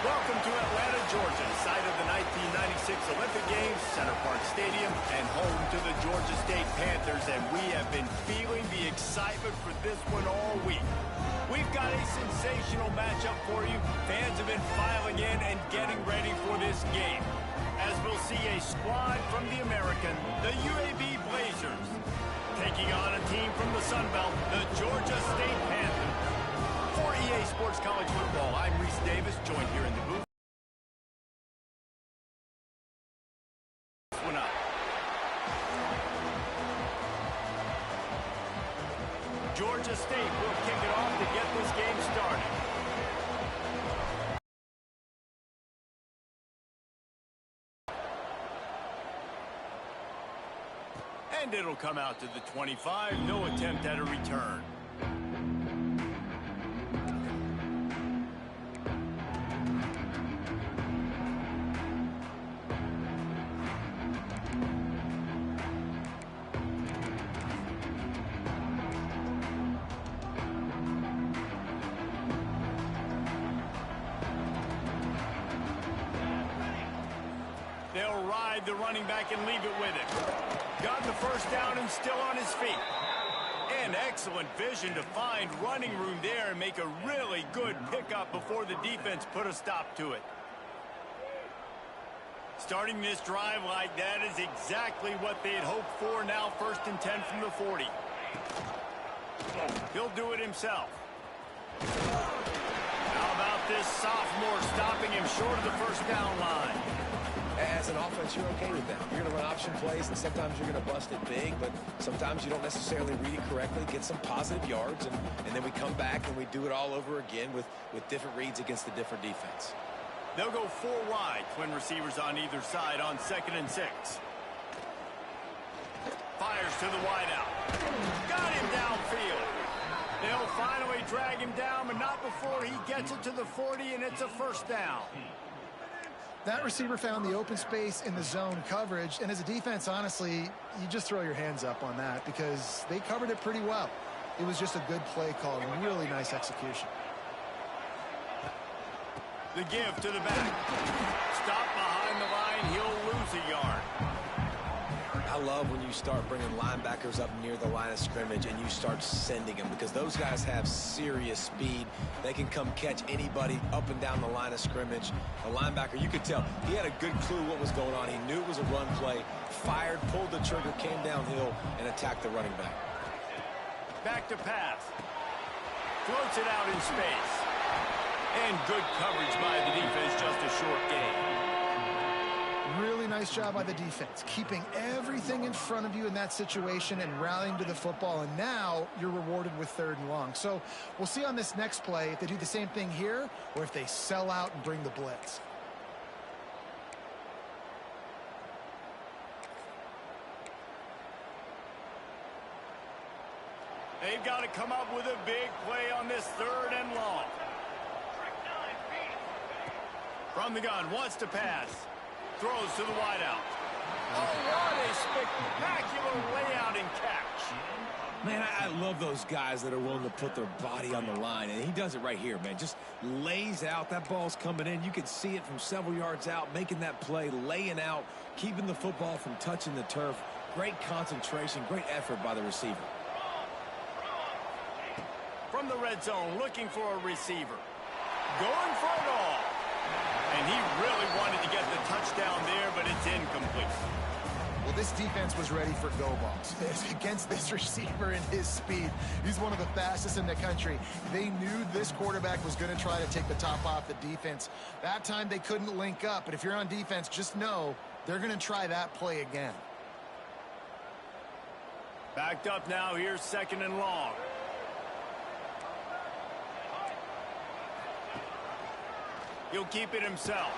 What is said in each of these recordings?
Welcome to Atlanta, Georgia, site of the 1996 Olympic Games, Center Park Stadium, and home to the Georgia State Panthers, and we have been feeling the excitement for this one all week. We've got a sensational matchup for you. Fans have been filing in and getting ready for this game, as we'll see a squad from the American, the UAB Blazers, taking on a team from the Sun Belt, the Georgia State Panthers. For EA Sports College Football, I'm Reese Davis, joined here in the booth. One up. Georgia State will kick it off to get this game started. And it'll come out to the 25, no attempt at a return. They'll ride the running back and leave it with him. Got the first down and still on his feet. And excellent vision to find running room there and make a really good pickup before the defense put a stop to it. Starting this drive like that is exactly what they had hoped for. Now 1st and 10 from the 40. He'll do it himself. How about this sophomore stopping him short of the first down line? As an offense, you're okay with that. You're going to run option plays, and sometimes you're going to bust it big, but sometimes you don't necessarily read it correctly, get some positive yards, and then we come back and we do it all over again with different reads against the different defense. They'll go 4 wide, twin receivers on either side on 2nd and 6. Fires to the wideout. Got him downfield. They'll finally drag him down, but not before he gets it to the 40, and it's a first down. That receiver found the open space in the zone coverage, and as a defense, honestly, you just throw your hands up on that because they covered it pretty well. It was just a good play call and really nice execution. The give to the back. Stop behind the line. He'll lose a yard. I love when you start bringing linebackers up near the line of scrimmage and you start sending them because those guys have serious speed. They can come catch anybody up and down the line of scrimmage. The linebacker, you could tell, he had a good clue what was going on. He knew it was a run play, fired, pulled the trigger, came downhill, and attacked the running back. Back to pass. Floats it out in space. And good coverage by the defense, just a short gain. Really nice job by the defense, keeping everything in front of you in that situation and rallying to the football, and now you're rewarded with 3rd and long. So we'll see on this next play if they do the same thing here or if they sell out and bring the blitz. They've got to come up with a big play on this 3rd and long. From the gun, wants to pass. Throws to the wideout. Oh, what a spectacular layout and catch. Man, I love those guys that are willing to put their body on the line, and he does it right here, man. Just lays out. That ball's coming in. You can see it from several yards out, making that play, laying out, keeping the football from touching the turf. Great concentration, great effort by the receiver. From the red zone, looking for a receiver. Going for it all. And he really wanted to get the touchdown there, but it's incomplete. Well, this defense was ready for go balls against this receiver and his speed. He's one of the fastest in the country. They knew this quarterback was going to try to take the top off the defense. That time they couldn't link up, but if you're on defense, just know they're going to try that play again. Backed up now, here's 2nd and long. He'll keep it himself.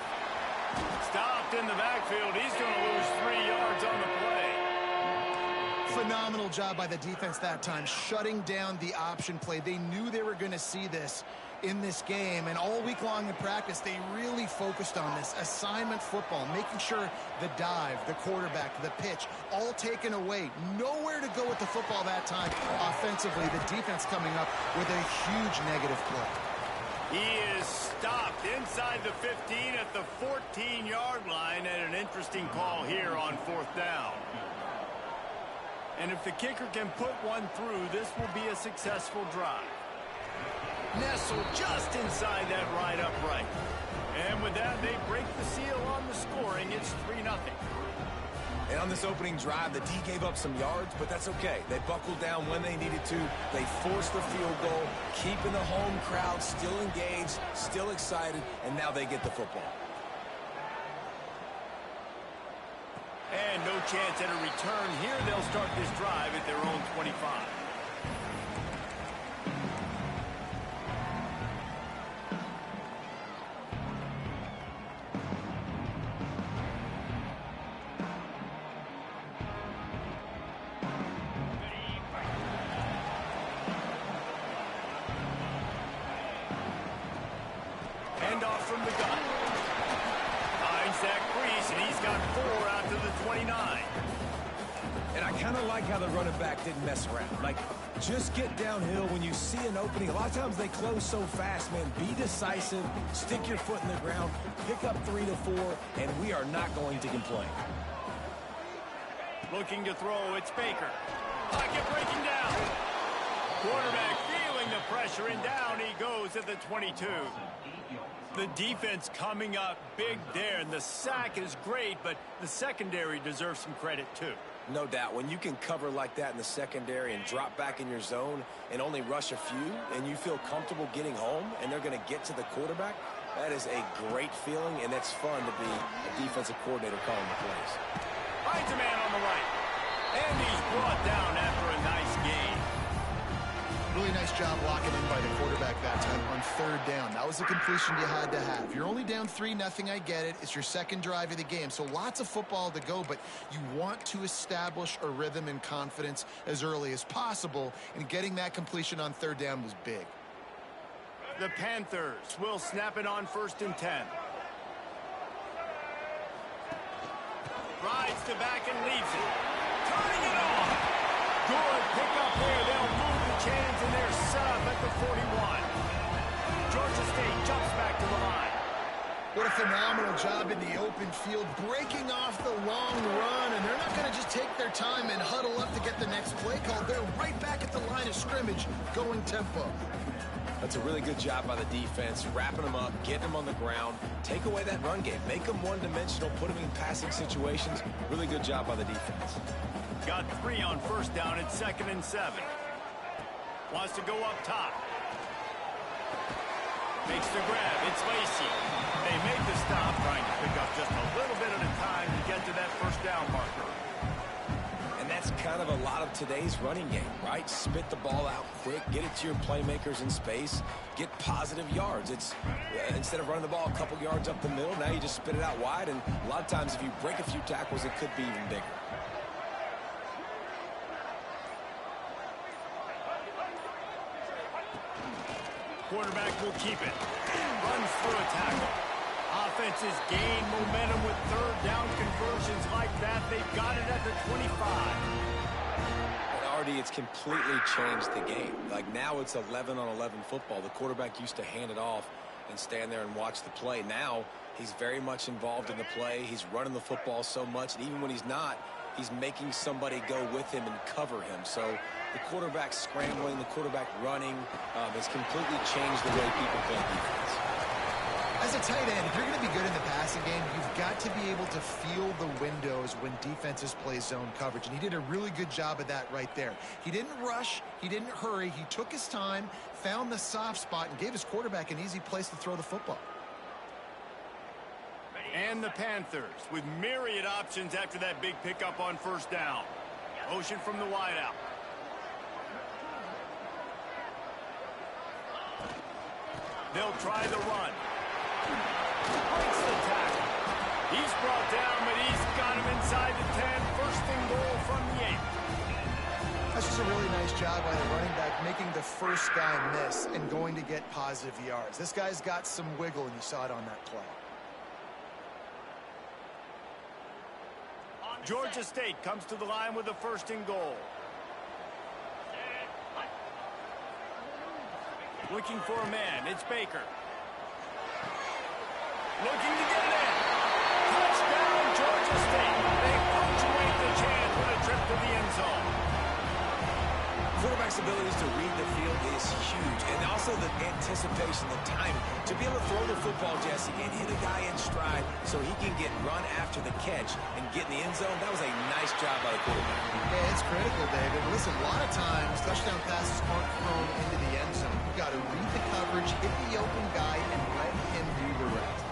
Stopped in the backfield. He's going to lose 3 yards on the play. Phenomenal job by the defense that time, shutting down the option play. They knew they were going to see this in this game, and all week long in practice, they really focused on this assignment football, making sure the dive, the quarterback, the pitch, all taken away. Nowhere to go with the football that time offensively. The defense coming up with a huge negative play. He is stopped inside the 15 at the 14-yard line, and an interesting call here on 4th down. And if the kicker can put one through, this will be a successful drive. Nestled just inside that right upright. And with that, they break the seal on the scoring. It's 3-0. And on this opening drive, the D gave up some yards, but that's okay. They buckled down when they needed to. They forced the field goal, keeping the home crowd still engaged, still excited, and now they get the football. And no chance at a return here. They'll start this drive at their own 25. Handoff from the gun. Finds that crease, and he's got 4 out to the 29. And I kind of like how the running back didn't mess around. Like, just get downhill when you see an opening. A lot of times they close so fast, man. Be decisive, stick your foot in the ground, pick up 3 to 4, and we are not going to complain. Looking to throw, it's Baker. Pocket breaking down. Quarterback feeling the pressure, and down he goes at the 22. The defense coming up big there, and the sack is great, but the secondary deserves some credit too. No doubt. When you can cover like that in the secondary and drop back in your zone and only rush a few, and you feel comfortable getting home, and they're going to get to the quarterback, that is a great feeling, and it's fun to be a defensive coordinator calling the plays. Finds a man on the right, and he's brought down after a nice gain. Really nice job locking in by the quarterback that time on 3rd down. That was the completion you had to have. You're only down 3-0, I get it. It's your second drive of the game, so lots of football to go, but you want to establish a rhythm and confidence as early as possible, and getting that completion on 3rd down was big. The Panthers will snap it on 1st and 10. Rides to back and leaves it. Turning it off. Good pickup there. They'll move the chains, and they're set up at the 41. Georgia State jumps back to the line. What a phenomenal job in the open field, breaking off the long run, and they're not going to just take their time and huddle up to get the next play call. They're right back at the line of scrimmage, going tempo. That's a really good job by the defense, wrapping them up, getting them on the ground, take away that run game, make them one-dimensional, put them in passing situations. Really good job by the defense. Got 3 on 1st down at 2nd and 7. Wants to go up top. Makes the grab. It's Lacey. They make the stop, trying to pick up just a little bit at a time to get to that 1st down marker. And that's kind of a lot of today's running game, right? Spit the ball out quick, get it to your playmakers in space, get positive yards. It's instead of running the ball a couple yards up the middle, now you just spit it out wide, and a lot of times if you break a few tackles, it could be even bigger. Quarterback will keep it. Runs through a tackle. Offenses gain momentum with 3rd down conversions like that. They've got it at the 25. And already it's completely changed the game. Like now it's 11-on-11 football. The quarterback used to hand it off and stand there and watch the play. Now he's very much involved in the play. He's running the football so much, and even when he's not, he's making somebody go with him and cover him. So the quarterback scrambling, the quarterback running has completely changed the way people play defense. As a tight end, if you're going to be good in the passing game, you've got to be able to feel the windows when defenses play zone coverage. And he did a really good job of that right there. He didn't rush. He didn't hurry. He took his time, found the soft spot, and gave his quarterback an easy place to throw the football. And the Panthers with myriad options after that big pickup on 1st down. Motion from the wideout. They'll try the run. Breaks the tackle. He's brought down, but he's got him inside the 10. 1st and goal from the 8. That's just a really nice job by the running back, making the first guy miss and going to get positive yards. This guy's got some wiggle, and you saw it on that play. Georgia State comes to the line with a 1st and goal. Looking for a man. It's Baker. Looking to get it in. Touchdown, Georgia State. They punctuate the chance with a trip to the end zone. Quarterback's abilities to read the field is huge, and also the anticipation, the timing. To be able to throw the football, Jesse, and hit a guy in stride so he can get run after the catch and get in the end zone, that was a nice job by the quarterback. Yeah, it's critical, David. Listen, a lot of times, touchdown passes aren't thrown into the end zone. You've got to read the coverage, hit the open guy, and let him do the rest.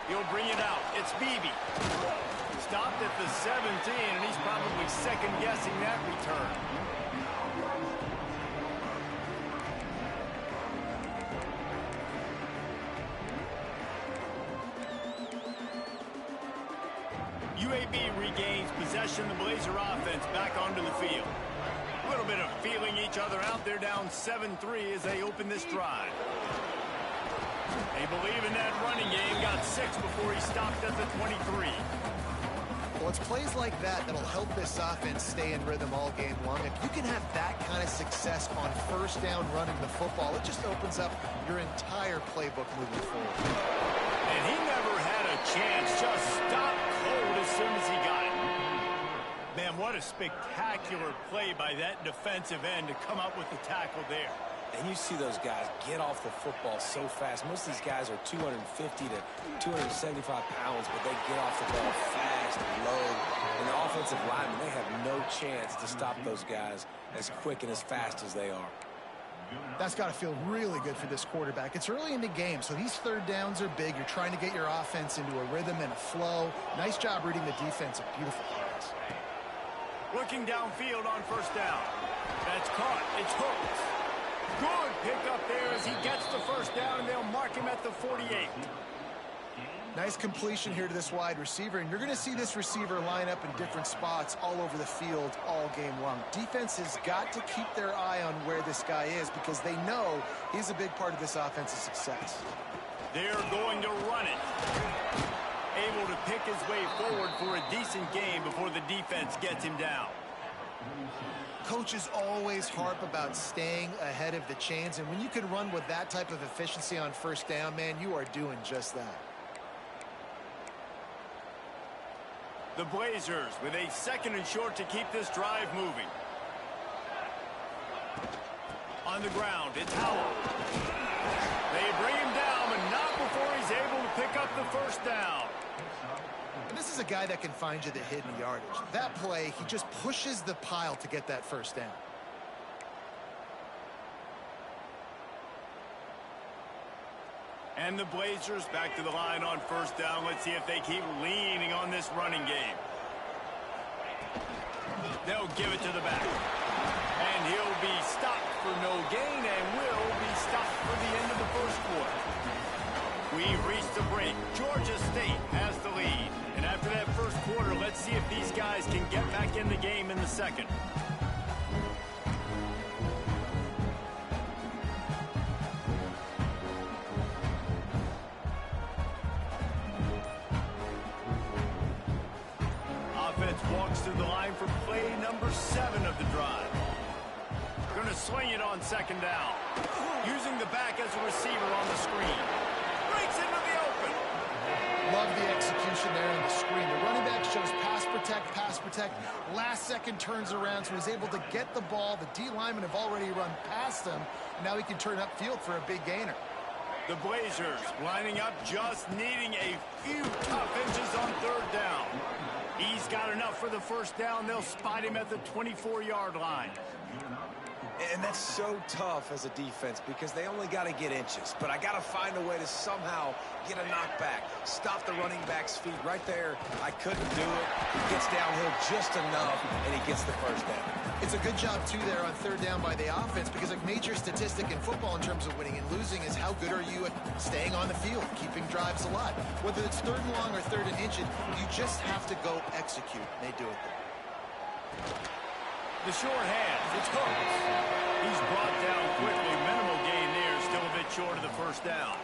He'll bring it out. It's Beebe. Stopped at the 17, and he's probably second-guessing that return. UAB regains possession. The Blazer offense back onto the field. A little bit of feeling each other out. They're down 7-3 as they open this drive. They believe in that running game. Got 6 before he stopped at the 23. Well, it's plays like that that'll help this offense stay in rhythm all game long. If you can have that kind of success on first down running the football, it just opens up your entire playbook moving forward. And he never had a chance. Just stopped cold as soon as he got it. Man, what a spectacular play by that defensive end to come up with the tackle there. And you see those guys get off the football so fast. Most of these guys are 250 to 275 pounds, but they get off the ball fast and low. And the offensive linemen, they have no chance to stop those guys as quick and as fast as they are. That's got to feel really good for this quarterback. It's early in the game, so these third downs are big. You're trying to get your offense into a rhythm and a flow. Nice job reading the defense. A beautiful pass. Looking downfield on first down. That's caught. It's hooked. Good pickup there as he gets the first down, and they'll mark him at the 48. Nice completion here to this wide receiver, and you're going to see this receiver line up in different spots all over the field all game long. Defense has got to keep their eye on where this guy is because they know he's a big part of this offense's success. They're going to run it. Able to pick his way forward for a decent game before the defense gets him down. Coaches always harp about staying ahead of the chains, and when you can run with that type of efficiency on first down, man, you are doing just that. The Blazers with a 2nd and short to keep this drive moving. On the ground, it's Howell. They bring him down, but not before he's able to pick up the first down. And this is a guy that can find you the hidden yardage. That play, he just pushes the pile to get that first down. And the Blazers back to the line on first down. Let's see if they keep leaning on this running game. They'll give it to the back. And he'll be stopped for no gain and will be stopped for the end of the first quarter. We've reached a break. Georgia State has the lead. And after that first quarter, let's see if these guys can get back in the game in the second. Offense walks through the line for play number 7 of the drive. Going to swing it on second down. Using the back as a receiver on the screen. Breaks into the open. Love the execution there on the screen. The running back shows pass protect. Last second turns around, so he's able to get the ball. The D linemen have already run past him. Now he can turn upfield for a big gainer. The Blazers lining up, just needing a few tough inches on third down. He's got enough for the first down. They'll spot him at the 24-yard line. And that's so tough as a defense because they only got to get inches. But I got to find a way to somehow get a knockback, stop the running back's feet right there. I couldn't do it. He gets downhill just enough, and he gets the first down. It's a good job, too, there on third down by the offense because a major statistic in football in terms of winning and losing is how good are you at staying on the field, keeping drives alive. Whether it's third and long or third and inches, you just have to go execute. They do it there. The short hand, it's hooked. He's brought down quickly. Minimal gain there, still a bit short of the first down.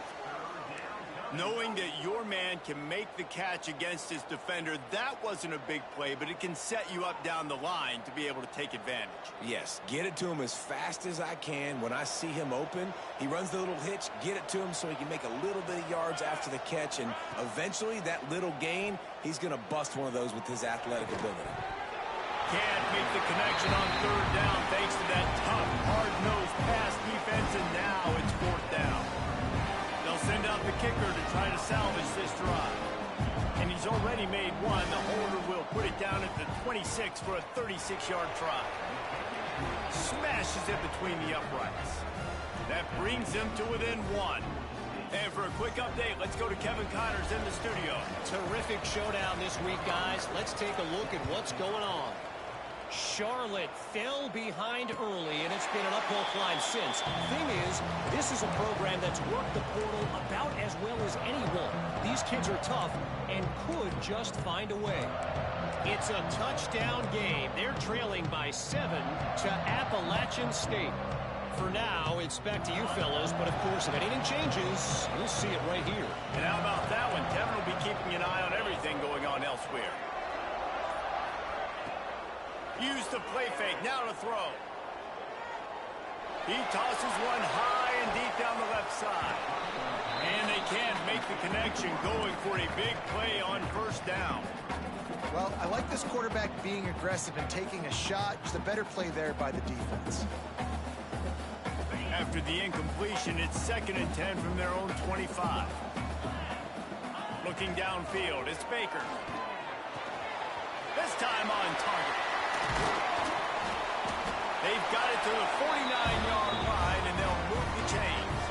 Knowing that your man can make the catch against his defender, that wasn't a big play, but it can set you up down the line to be able to take advantage. Yes, get it to him as fast as I can. When I see him open, he runs the little hitch, get it to him so he can make a little bit of yards after the catch, and eventually that little gain, he's going to bust one of those with his athletic ability. Can't make the connection on third down thanks to that tough, hard-nosed pass defense, and now it's fourth down. They'll send out the kicker to try to salvage this drive. And he's already made one. The holder will put it down at the 26 for a 36-yard try. Smashes it between the uprights. That brings him to within one. And for a quick update, let's go to Kevin Connors in the studio. Terrific showdown this week, guys. Let's take a look at what's going on. Charlotte fell behind early, and it's been an uphill climb since. Thing is, this is a program that's worked the portal about as well as anyone. These kids are tough and could just find a way. It's a touchdown game. They're trailing by 7 to Appalachian State. For now, it's back to you fellows, but of course, if anything changes, you'll see it right here. And how about that one? Kevin will be keeping an eye on everything going on elsewhere. Use the play fake, now to throw. He tosses one high and deep down the left side. And they can't make the connection, going for a big play on first down. Well, I like this quarterback being aggressive and taking a shot. Just a better play there by the defense. After the incompletion, it's 2nd and 10 from their own 25. Looking downfield, it's Baker. This time on target. They've got it to the 49-yard line, and they'll move the chains.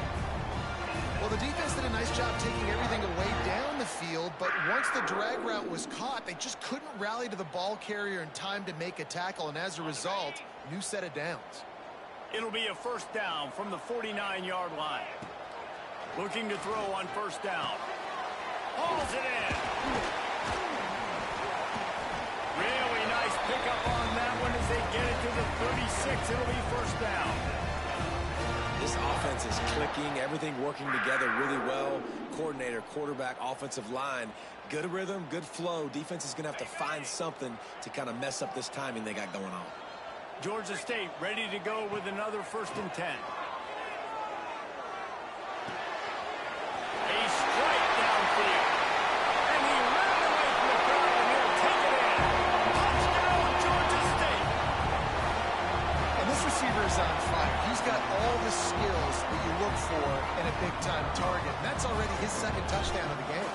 Well, the defense did a nice job taking everything away down the field, but once the drag route was caught, they just couldn't rally to the ball carrier in time to make a tackle, and as a result, new set of downs. It'll be a first down from the 49-yard line. Looking to throw on first down. Hauls it in. Really nice pickup on that one as they get it to the 36. It'll be first down. This offense is clicking, everything working together really well. Coordinator, quarterback, offensive line, good rhythm, good flow. Defense is going to have to find something to kind of mess up this timing they got going on. Georgia State ready to go with another 1st and 10. A strike downfield. And he ran away from the crowd, and he'll take it in. Touchdown, Georgia State. And this receiver is on fire. He's got all the skills that you look for in a big-time target. And that's already his 2nd touchdown of the game.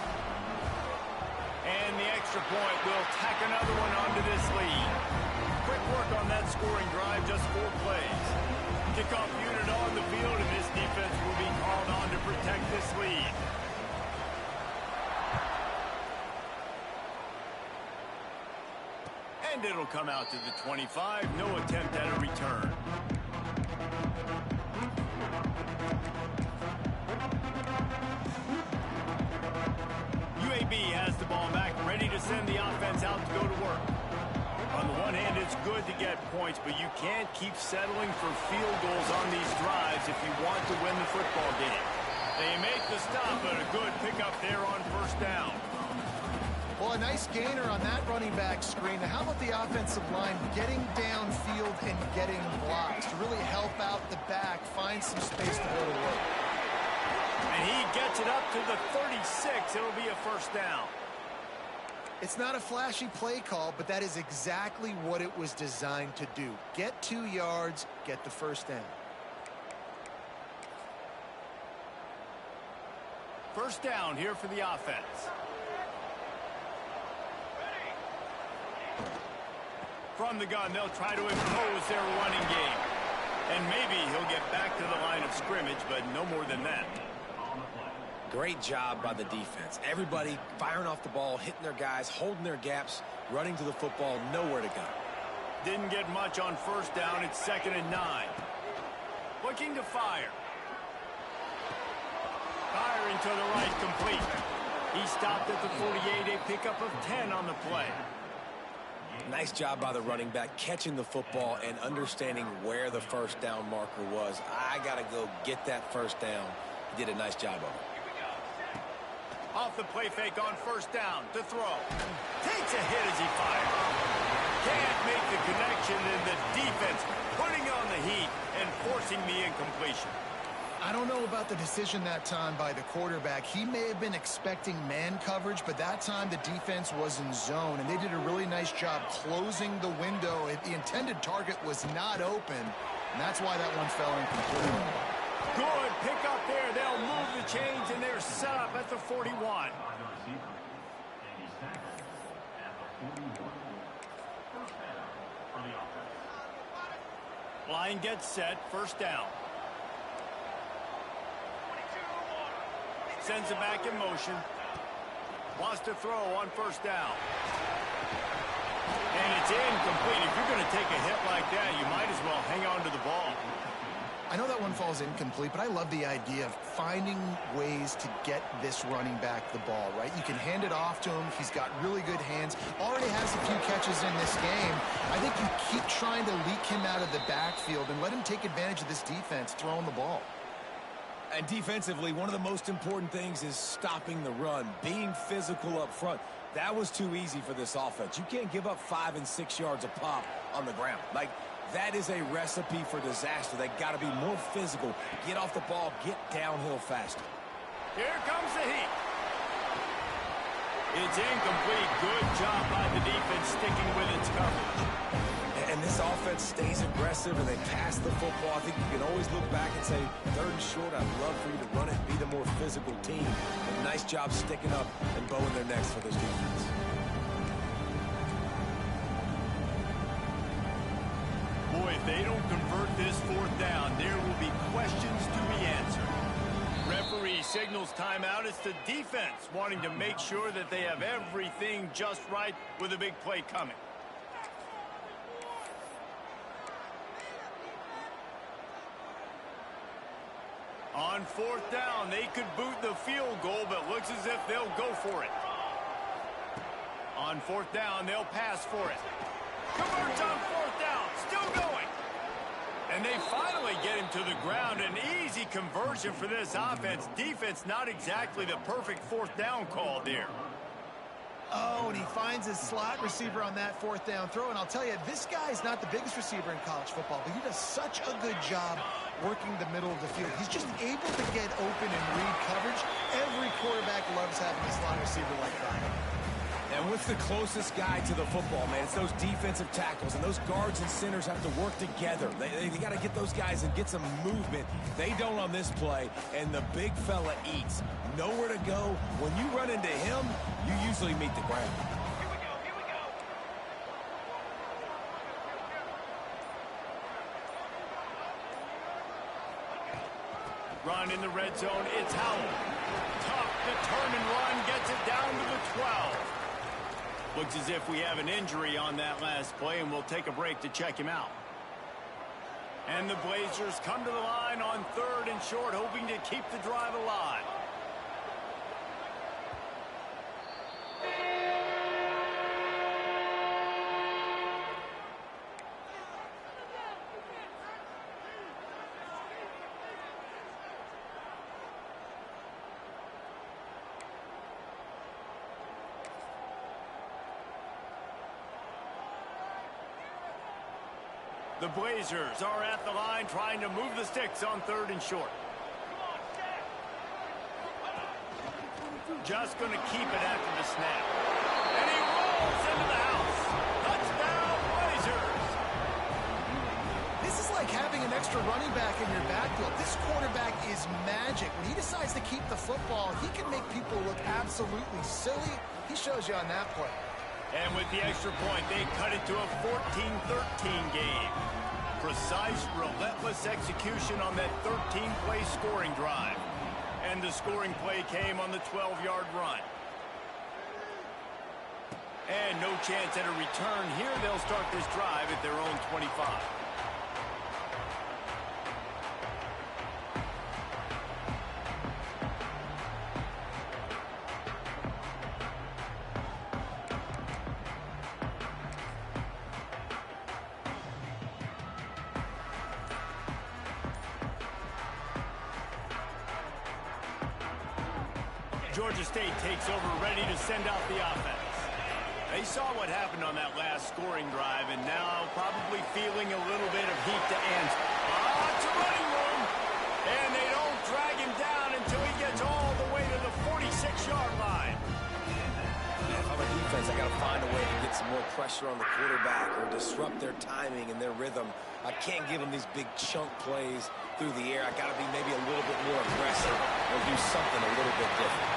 And the extra point will tack another one onto this lead. Quick work on that scoring drive, just 4 plays. Kickoff unit on the field, and this defense will be called on to protect this lead. And it'll come out to the 25. No attempt at a return. UAB has the ball back, ready to send the offense out to go to work. On the one hand, it's good to get points, but you can't keep settling for field goals on these drives if you want to win the football game. They make the stop, but a good pickup there on first down. Well, a nice gainer on that running back screen. Now, how about the offensive line getting downfield and getting blocks to really help out the back, find some space to go to work. And he gets it up to the 36. It'll be a first down. It's not a flashy play call, but that is exactly what it was designed to do. Get 2 yards, get the first down. First down here for the offense. From the gun, they'll try to impose their running game. And maybe he'll get back to the line of scrimmage, but no more than that. Great job by the defense. Everybody firing off the ball, hitting their guys, holding their gaps, running to the football, nowhere to go. Didn't get much on first down. It's 2nd and 9. Looking to fire. Firing to the right, complete. He stopped at the 48, a pickup of 10 on the play. Nice job by the running back, catching the football and understanding where the first down marker was. I got to go get that first down. He did a nice job of it. Off the play fake on first down to throw. Takes a hit as he fires. Can't make the connection, and the defense putting on the heat and forcing the incompletion. I don't know about the decision that time by the quarterback. He may have been expecting man coverage, but that time the defense was in zone, and they did a really nice job closing the window. The intended target was not open, and that's why that one fell incomplete. Good pick up there. They'll move the chains, and they're set up at the 41. Line gets set, first down. Sends it back in motion. Wants to throw on first down. And it's incomplete. If you're going to take a hit like that, you might as well hang on to the ball. I know that one falls incomplete, but I love the idea of finding ways to get this running back the ball, right? You can hand it off to him. He's got really good hands. Already has a few catches in this game. I think you keep trying to leak him out of the backfield and let him take advantage of this defense throwing the ball. And defensively, one of the most important things is stopping the run, being physical up front. That was too easy for this offense. You can't give up 5 and 6 yards a pop on the ground. Like, that is a recipe for disaster. They got to be more physical, get off the ball, get downhill faster. Here comes the heat. It's incomplete. Good job by the defense sticking with its coverage. And this offense stays aggressive and they pass the football. I think you can always look back and say, 3rd and short, I'd love for you to run it, be the more physical team. But nice job sticking up and bowing their necks for this defense. Boy, if they don't convert this 4th down, there will be questions to be answered. Referee signals timeout. It's the defense wanting to make sure that they have everything just right with a big play coming. On 4th down, they could boot the field goal, but looks as if they'll go for it. On 4th down, they'll pass for it. Converts on 4th down, still going. And they finally get him to the ground. An easy conversion for this offense. Defense, not exactly the perfect 4th down call there. Oh, and he finds his slot receiver on that 4th down throw. And I'll tell you, this guy's not the biggest receiver in college football, but he does such a good job working the middle of the field. He's just able to get open and read coverage. Every quarterback loves having a slot receiver like that. And what's the closest guy to the football, man? It's those defensive tackles, and those guards and centers have to work together. They got to get those guys and get some movement. They don't on this play, and the big fella eats. Nowhere to go. When you run into him, you usually meet the ground. Here we go. Run in the red zone. It's Howell. Tough, determined run. Gets it down to the 12. Looks as if we have an injury on that last play, and we'll take a break to check him out. And the Blazers come to the line on 3rd and short, hoping to keep the drive alive. The Blazers are at the line trying to move the sticks on 3rd and short. Just going to keep it after the snap. And he rolls into the house. Touchdown, Blazers. This is like having an extra running back in your backfield. This quarterback is magic. When he decides to keep the football, he can make people look absolutely silly. He shows you on that play. And with the extra point, they cut it to a 14-13 game. Precise, relentless execution on that 13-play scoring drive. And the scoring play came on the 12-yard run. And no chance at a return here. They'll start this drive at their own 25. Georgia State takes over, ready to send out the offense. They saw what happened on that last scoring drive, and now probably feeling a little bit of heat to answer. It's a running room, and they don't drag him down until he gets all the way to the 46-yard line. If I'm a defense, I got to find a way to get some more pressure on the quarterback or disrupt their timing and their rhythm. I can't give them these big chunk plays through the air. I got to be maybe a little bit more aggressive or do something a little bit different.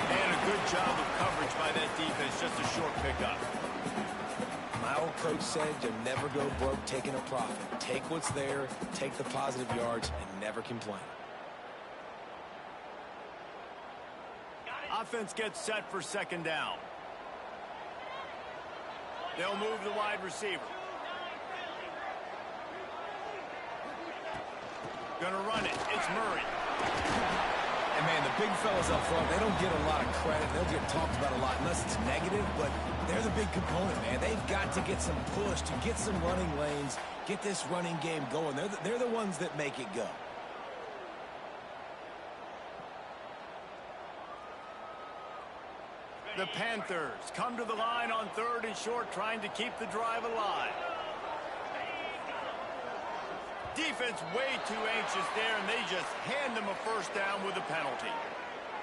And a good job of coverage by that defense, just a short pickup. My old coach said you never go broke taking a profit. Take what's there, take the positive yards, and never complain. Offense gets set for second down. They'll move the wide receiver. Gonna run it. It's Murray. And, man, the big fellas up front, they don't get a lot of credit. They'll get talked about a lot unless it's negative, but they're the big component, man. They've got to get some push, to get some running lanes, get this running game going. They're the ones that make it go. The Panthers come to the line on 3rd and short, trying to keep the drive alive. Defense way too anxious there, and they just hand them a first down with a penalty.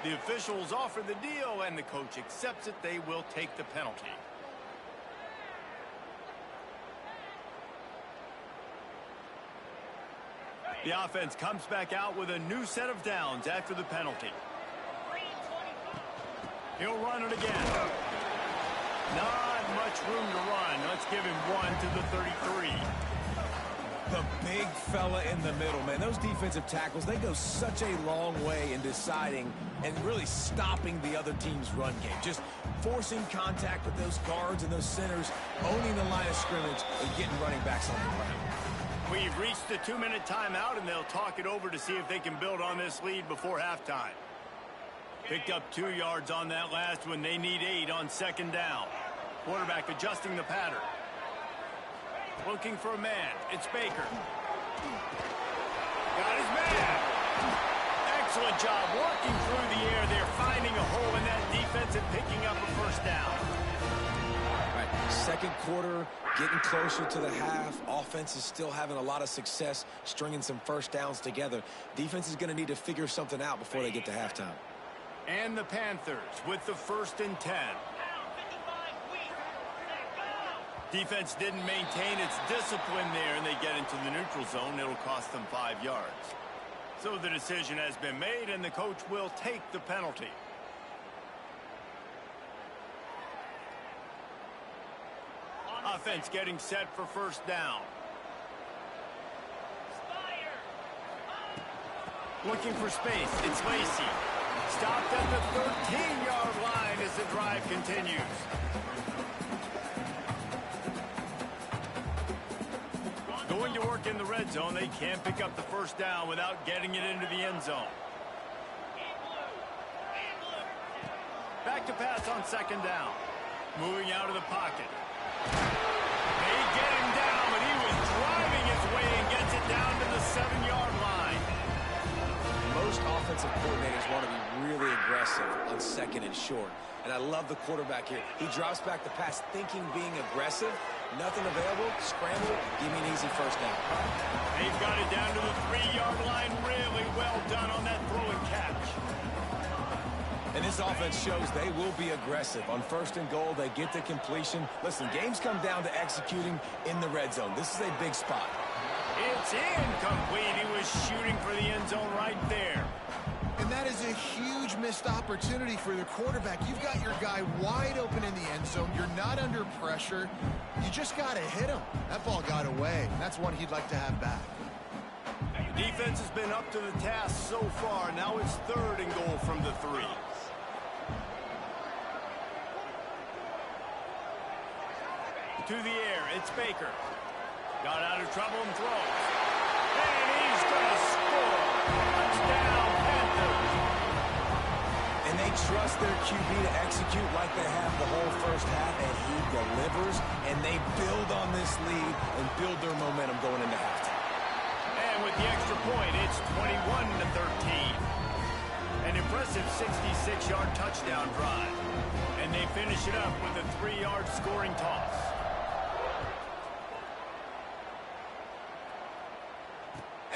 The officials offer the deal, and the coach accepts it. They will take the penalty. The offense comes back out with a new set of downs after the penalty. He'll run it again. Not much room to run. Let's give him one to the 33. The big fella in the middle, man. Those defensive tackles, they go such a long way in deciding and really stopping the other team's run game. Just forcing contact with those guards and those centers, owning the line of scrimmage, and getting running backs on the ground. We've reached the 2-minute timeout, and they'll talk it over to see if they can build on this lead before halftime. Picked up 2 yards on that last one. They need 8 on second down. Quarterback adjusting the pattern. Looking for a man. It's Baker. Got his man. Excellent job working through the air there, finding a hole in that defense and picking up a first down. All right, second quarter, getting closer to the half. Offense is still having a lot of success stringing some first downs together. Defense is going to need to figure something out before they get to halftime. And the Panthers with the 1st and 10. Defense didn't maintain its discipline there, and they get into the neutral zone. It'll cost them 5 yards. So the decision has been made, and the coach will take the penalty. Offense getting set for first down. Looking for space. It's Lacey. Stopped at the 13-yard line as the drive continues. Going to work in the red zone. They can't pick up the first down without getting it into the end zone. Back to pass on second down. Moving out of the pocket. They get him down, but he was driving his way and gets it down to the 7-yard line. Most offensive coordinators want to be really aggressive on second and short. And I love the quarterback here. He drops back the pass thinking being aggressive. Nothing available. Scramble. Give me an easy first down. They've got it down to the 3-yard line. Really well done on that throw and catch. And this offense shows they will be aggressive. On 1st and goal, they get the completion. Listen, games come down to executing in the red zone. This is a big spot. It's incomplete. He was shooting for the end zone right there. And that is a huge missed opportunity for the quarterback. You've got your guy wide open in the end zone. You're not under pressure. You just got to hit him. That ball got away. That's one he'd like to have back. Defense has been up to the task so far. Now it's 3rd and goal from the 3. To the air, it's Baker. Got out of trouble and throws. And he's going to score. Touchdown, Panthers. And they trust their QB to execute like they have the whole first half, and he delivers, and they build on this lead and build their momentum going into halftime. And with the extra point, it's 21-13. An impressive 66-yard touchdown drive. And they finish it up with a 3-yard scoring toss.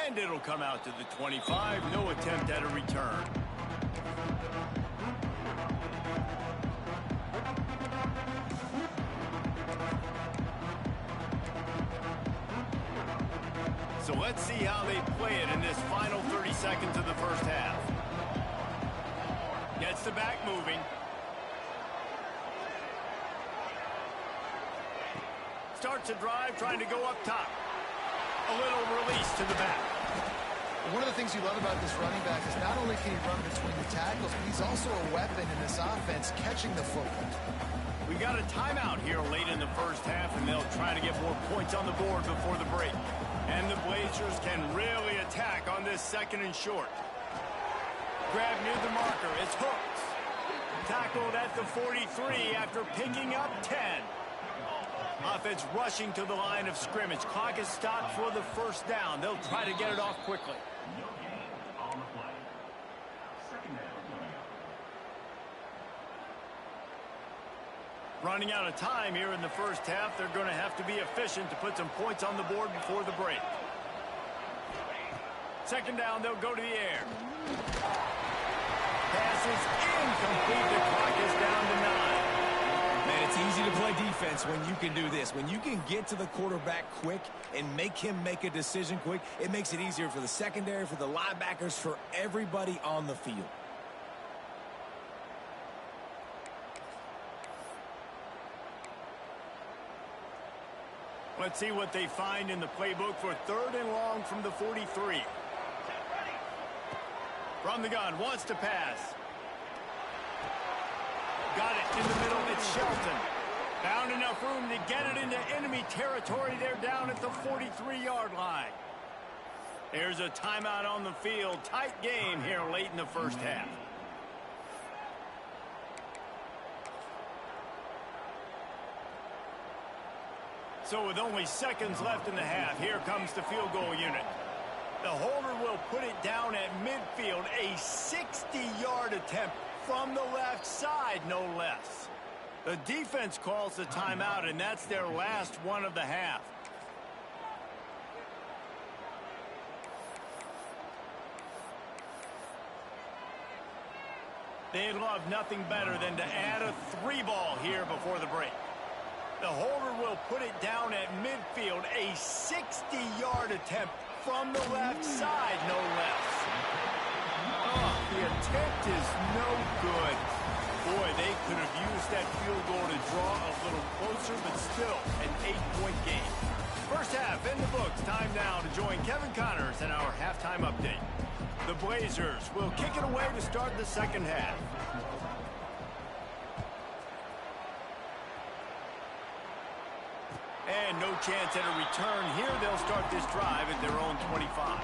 And it'll come out to the 25. No attempt at a return. So let's see how they play it in this final 30 seconds of the first half. Gets the back moving. Starts a drive trying to go up top. A little release to the back. One of the things you love about this running back is not only can he run between the tackles, but he's also a weapon in this offense catching the football. We got a timeout here late in the first half, and they'll try to get more points on the board before the break. And the Blazers can really attack on this 2nd and short. Grab near the marker. It's hooked. Tackled at the 43 after picking up 10. Offense rushing to the line of scrimmage. Clock is stopped for the first down. They'll try to get it off quickly. Running out of time here in the first half. They're going to have to be efficient to put some points on the board before the break. 2nd down, they'll go to the air. Pass is incomplete. The clock is down to 9. Man, it's easy to play defense when you can do this. When you can get to the quarterback quick and make him make a decision quick, it makes it easier for the secondary, for the linebackers, for everybody on the field. Let's see what they find in the playbook for 3rd and long from the 43. From the gun, wants to pass. Got it in the middle. It's Shelton. Found enough room to get it into enemy territory. They're down at the 43-yard line. There's a timeout on the field. Tight game here late in the first half. So with only seconds left in the half, here comes the field goal unit. The holder will put it down at midfield. A 60-yard attempt from the left side, no less. The defense calls the timeout, and that's their last one of the half. They'd love nothing better than to add a 3-ball here before the break. The holder will put it down at midfield. A 60-yard attempt from the left side, no less. Oh, the attempt is no good. Boy, they could have used that field goal to draw a little closer, but still an 8-point game. First half in the books. Time now to join Kevin Connors in our halftime update. The Blazers will kick it away to start the second half. And no chance at a return here. They'll start this drive at their own 25.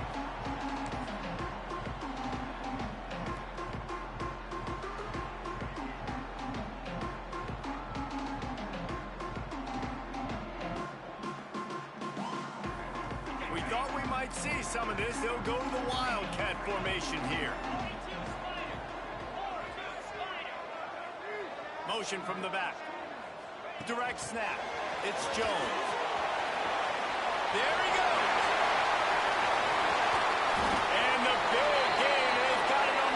We thought we might see some of this. They'll go to the Wildcat formation here. Motion from the back. Direct snap. It's Jones. There he goes. And the big game, they've got it on.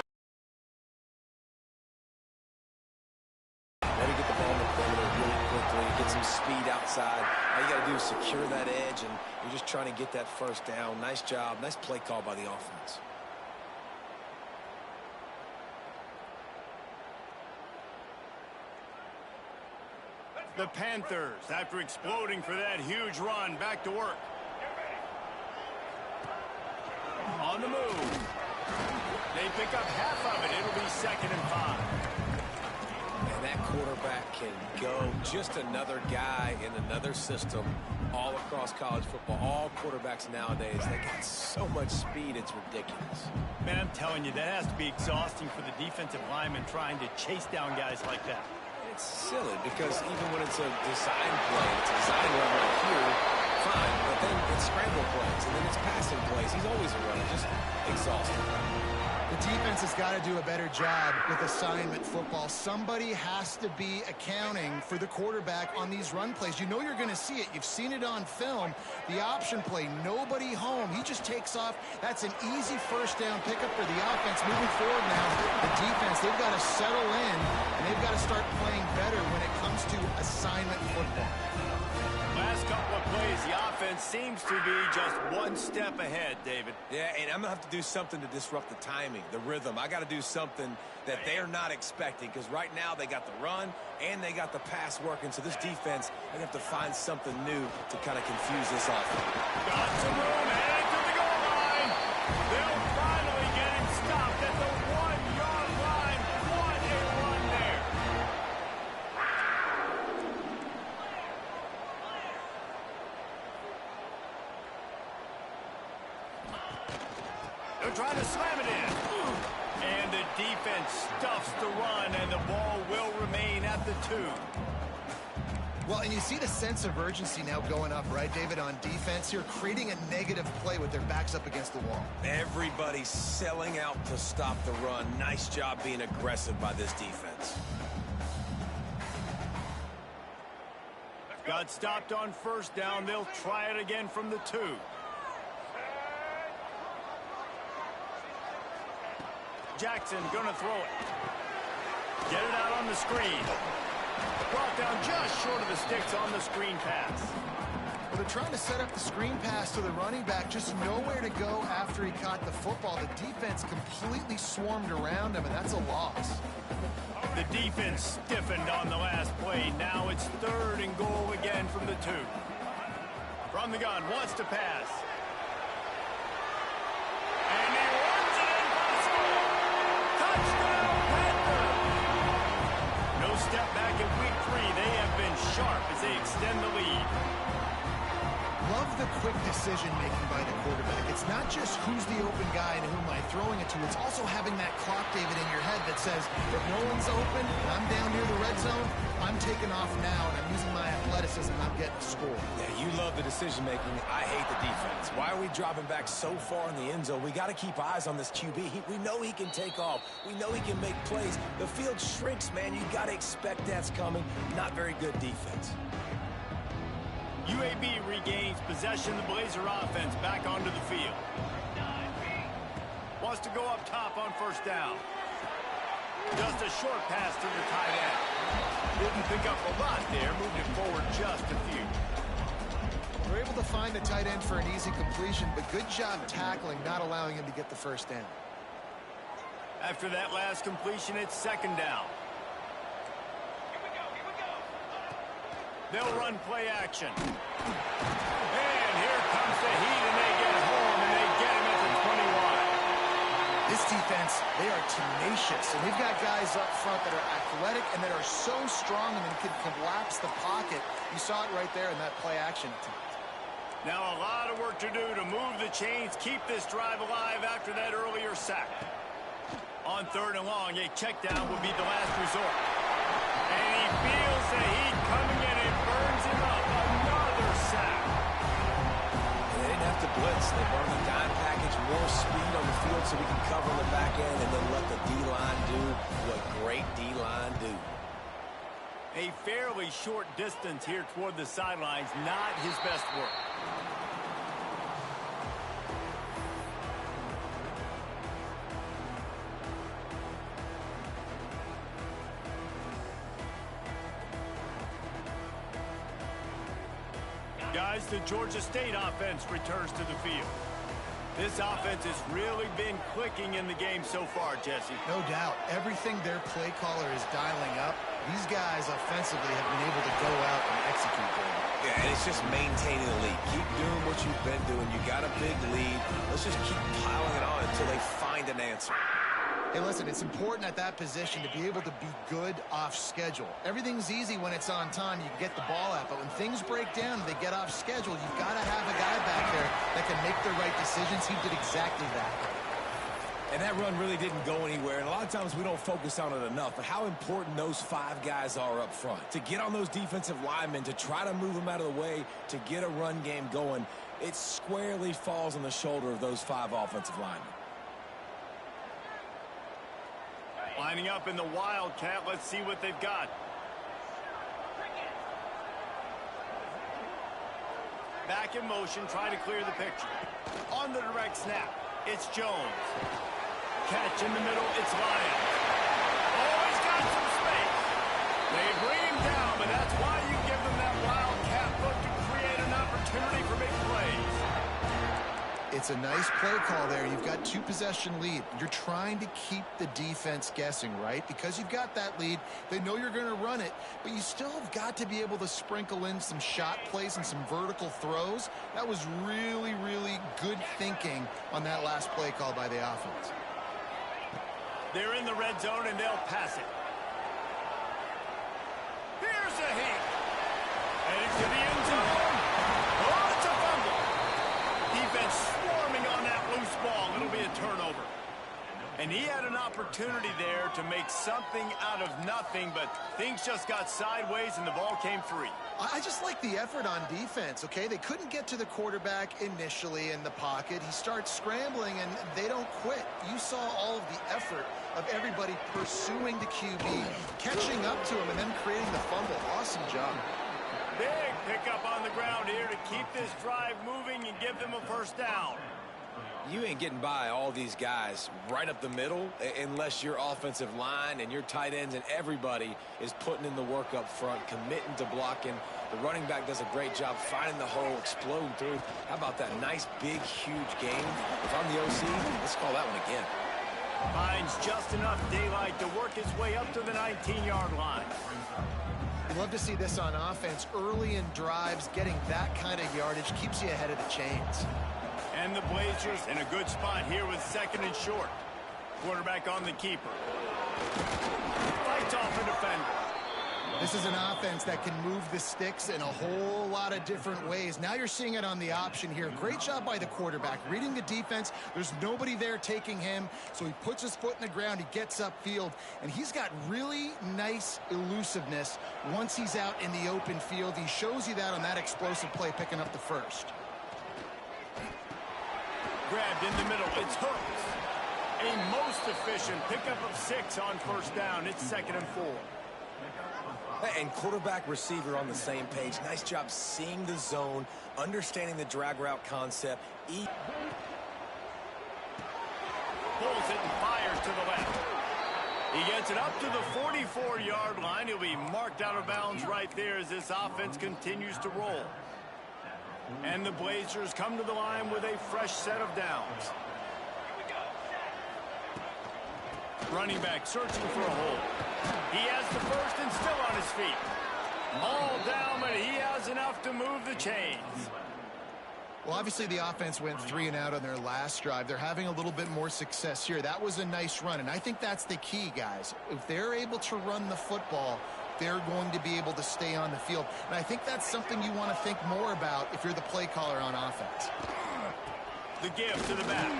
Let him get the ball in the perimeter really quickly, get some speed outside. All you got to do is secure that edge, and you're just trying to get that first down. Nice job. Nice play call by the offense. The Panthers, after exploding for that huge run, back to work. On the move. They pick up half of it. It'll be 2nd and 5. And that quarterback can go. Just another guy in another system all across college football. All quarterbacks nowadays, they got so much speed, it's ridiculous. Man, I'm telling you, that has to be exhausting for the defensive lineman trying to chase down guys like that. It's silly because even when it's a design play, it's a design run right here, fine, but then it's scramble plays, and then it's passing plays. He's always a runner, just exhausting. The defense has got to do a better job with assignment football. Somebody has to be accounting for the quarterback on these run plays. You know you're going to see it. You've seen it on film. The option play, nobody home. He just takes off. That's an easy first down pickup for the offense. Moving forward now, the defense, they've got to settle in, and they've got to start playing better when it comes to assignment football. Last couple of plays, the offense seems to be just one step ahead, David. Yeah, and I'm going to have to do something to disrupt the timing, the rhythm. I got to do something that they're not expecting, because right now they got the run and they got the pass working. So this defense, they have to find something new to kind of confuse this offense. Got some room, headed to the goal line. They'll finally get him stopped at the 1-yard line. What a run there. They're trying to slam it in. And the defense stuffs the run, and the ball will remain at the 2. Well, and you see the sense of urgency now going up, right, David, on defense here, creating a negative play with their backs up against the wall. Everybody's selling out to stop the run. Nice job being aggressive by this defense. Got stopped on first down. They'll try it again from the 2. Jackson gonna throw it. Get it out on the screen. Brought down just short of the sticks on the screen pass. Well, they're trying to set up the screen pass to the running back, just nowhere to go after he caught the football. The defense completely swarmed around him, and that's a loss. The defense stiffened on the last play. Now it's 3rd and goal again from the 2. From the gun, wants to pass. And he runs it in for the score. Touchdown, Panthers! No step back in week 3. They have been sharp as they extend the lead. Love the quick decision-making by the quarterback. It's not just who's the open guy and who am I throwing it to. It's also having that clock, David, in your head that says, if no one's open and I'm down near the red zone, I'm taking off now, and I'm using my athleticism, and I'm getting a score. Yeah, you love the decision-making. I hate the defense. Why are we dropping back so far in the end zone? We got to keep eyes on this QB. We know he can take off. We know he can make plays. The field shrinks, man. You got to expect that's coming. Not very good defense. UAB regains possession. The Blazer offense back onto the field. Wants to go up top on first down. Just a short pass to the tight end. Didn't pick up a lot there. Moved it forward just a few. We're able to find the tight end for an easy completion, but good job tackling, not allowing him to get the first down. After that last completion, it's 2nd down. They'll run play action. And here comes the heat, and they get home, and they get him at the 21. This defense, they are tenacious, and they've got guys up front that are athletic and that are so strong and can collapse the pocket. You saw it right there in that play action attempt. Now a lot of work to do to move the chains, keep this drive alive after that earlier sack. On 3rd and long, a check down will be the last resort. And he feels the heat coming in and burns him up. Another sack. They didn't have to blitz. They burned the dime package, more speed on the field so we can cover on the back end and then let the D-line do what great D-line do. A fairly short distance here toward the sidelines, not his best work. Guys, the Georgia State offense returns to the field. This offense has really been clicking in the game so far, Jesse. No doubt. Everything their play caller is dialing up, these guys offensively have been able to go out and execute there. Yeah, and it's just maintaining the lead. Keep doing what you've been doing. You got a big lead. Let's just keep piling it on until they find an answer. Hey, listen, it's important at that position to be able to be good off schedule. Everything's easy when it's on time. You can get the ball out. But when things break down, they get off schedule, you've got to have a guy back there that can make the right decisions. He did exactly that. And that run really didn't go anywhere. And a lot of times we don't focus on it enough. But how important those 5 guys are up front. To get on those defensive linemen, to try to move them out of the way, to get a run game going, it squarely falls on the shoulder of those 5 offensive linemen. Lining up in the Wildcat. Let's see what they've got. Back in motion, trying to clear the picture. On the direct snap, it's Jones. Catch in the middle, it's Lyons. Oh, he's got some space. They bring him down, but that's why you give them that Wildcat look to create an opportunity for big plays. It's a nice play call there. You've got 2-possession lead. You're trying to keep the defense guessing, right? Because you've got that lead, they know you're going to run it, but you still have got to be able to sprinkle in some shot plays and some vertical throws. That was really, really good thinking on that last play call by the offense. They're in the red zone, and they'll pass it. Here's a hit. Heading to the end zone. Oh, it's a fumble. Defense swarming on that loose ball. It'll be a turnover. And he had an opportunity there to make something out of nothing, but things just got sideways and the ball came free. I just like the effort on defense, okay? They couldn't get to the quarterback initially in the pocket. He starts scrambling, and they don't quit. You saw all of the effort of everybody pursuing the QB, catching up to him, and then creating the fumble. Awesome job. Big pickup on the ground here to keep this drive moving and give them a first down. You ain't getting by all these guys right up the middle unless your offensive line and your tight ends and everybody is putting in the work up front, committing to blocking. The running back does a great job finding the hole, exploding through. How about that nice, big, huge game? If I'm the OC, let's call that one again. Finds just enough daylight to work his way up to the 19-yard line. You love to see this on offense. Early in drives, getting that kind of yardage keeps you ahead of the chains. And the Blazers in a good spot here with second and short. Quarterback on the keeper. Fights off a defender. This is an offense that can move the sticks in a whole lot of different ways. Now you're seeing it on the option here. Great job by the quarterback. Reading the defense, there's nobody there taking him, so he puts his foot in the ground, he gets upfield, and he's got really nice elusiveness once he's out in the open field. He shows you that on that explosive play, picking up the first. Grabbed in the middle, it's Hooks. A most efficient pickup of 6 on first down. It's 2nd and 4. And quarterback receiver on the same page. Nice job seeing the zone, understanding the drag route concept. Pulls it and fires to the left. He gets it up to the 44-yard line. He'll be marked out of bounds right there as this offense continues to roll. And the Blazers come to the line with a fresh set of downs. Running back searching for a hole. He has the first and still on his feet. All down, but he has enough to move the chains. Well, obviously the offense went 3 and out on their last drive. They're having a little bit more success here. That was a nice run, and I think that's the key, guys. If they're able to run the football, they're going to be able to stay on the field. And I think that's something you want to think more about if you're the play caller on offense. The give to the back.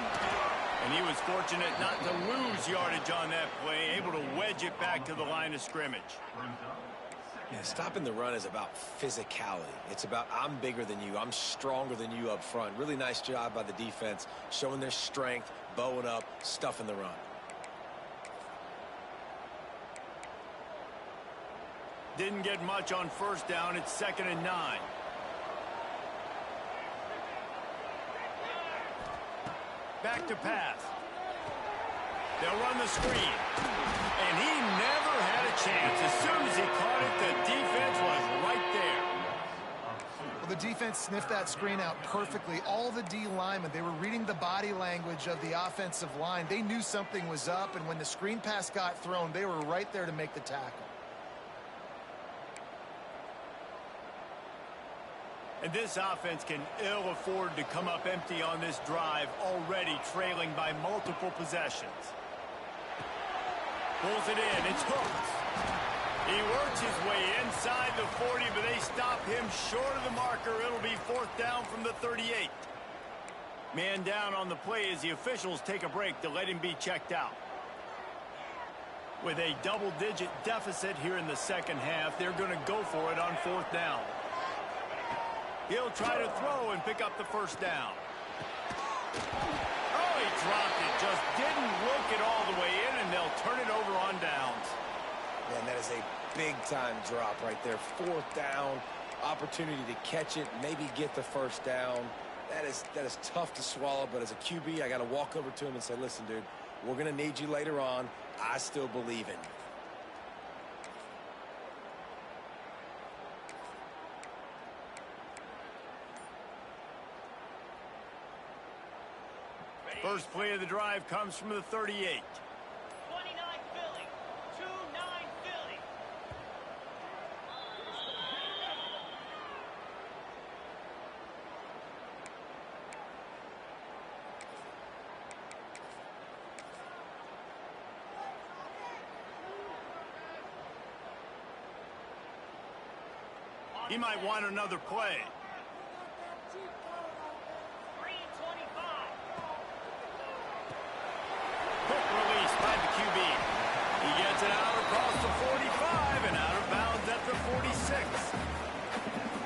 And he was fortunate not to lose yardage on that play, able to wedge it back to the line of scrimmage. Yeah, stopping the run is about physicality. It's about I'm bigger than you. I'm stronger than you up front. Really nice job by the defense, showing their strength, bowing up, stuffing the run. Didn't get much on first down. It's 2nd and 9. Back to pass. They'll run the screen. And he never had a chance. As soon as he caught it, the defense was right there. Well, the defense sniffed that screen out perfectly. All the D linemen, they were reading the body language of the offensive line. They knew something was up, and when the screen pass got thrown, they were right there to make the tackle. And this offense can ill afford to come up empty on this drive, already trailing by multiple possessions. Pulls it in. It's Hooks. He works his way inside the 40, but they stop him short of the marker. It'll be 4th down from the 38. Man down on the play as the officials take a break to let him be checked out. With a double-digit deficit here in the second half, they're going to go for it on 4th down. He'll try to throw and pick up the first down. Oh, he dropped it. Just didn't work it all the way in, and they'll turn it over on downs. Man, that is a big-time drop right there. 4th down, opportunity to catch it, maybe get the first down. That is tough to swallow, but as a QB, I got to walk over to him and say, listen, dude, we're going to need you later on. I still believe in you. First play of the drive comes from the 38. 29 Philly. 2-9 Philly. He might want another play. 3-25. Quick release by the QB. He gets it out across the 45 and out of bounds at the 46.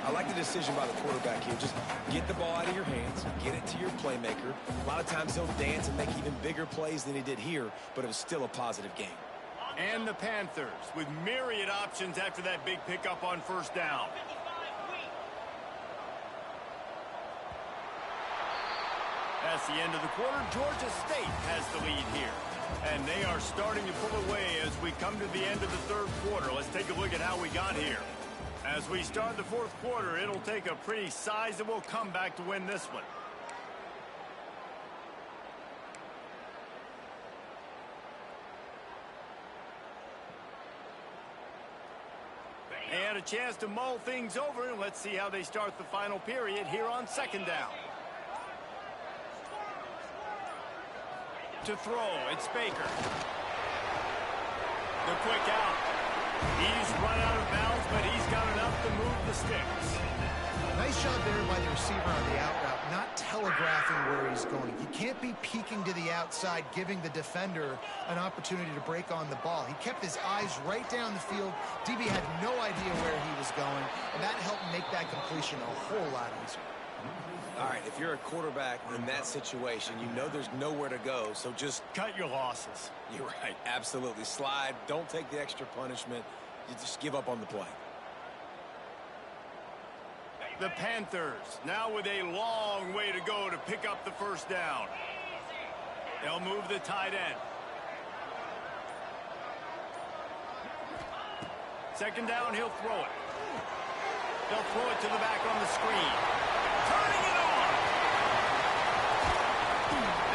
I like the decision by the quarterback here. Just get the ball out of your hands, get it to your playmaker. A lot of times he'll dance and make even bigger plays than he did here, but it was still a positive game. And the Panthers with myriad options after that big pickup on first down. 55 weak. That's the end of the quarter. Georgia State has the lead here. And they are starting to pull away as we come to the end of the third quarter. Let's take a look at how we got here. As we start the fourth quarter, it'll take a pretty sizable comeback to win this one. And a chance to mull things over, and let's see how they start the final period here on second down. To throw, it's Baker. The quick out. He's run out of bounds, but he's got enough to move the sticks. Nice job there by the receiver on the out route, not telegraphing where he's going. You can't be peeking to the outside, giving the defender an opportunity to break on the ball. He kept his eyes right down the field. DB had no idea where he was going, and that helped make that completion a whole lot easier. All right, if you're a quarterback in that situation, you know there's nowhere to go, so just cut your losses. You're right, absolutely. Slide, don't take the extra punishment. You just give up on the play. The Panthers now with a long way to go to pick up the first down. They'll move the tight end. Second down, he'll throw it. They'll throw it to the back on the screen. Turning it on.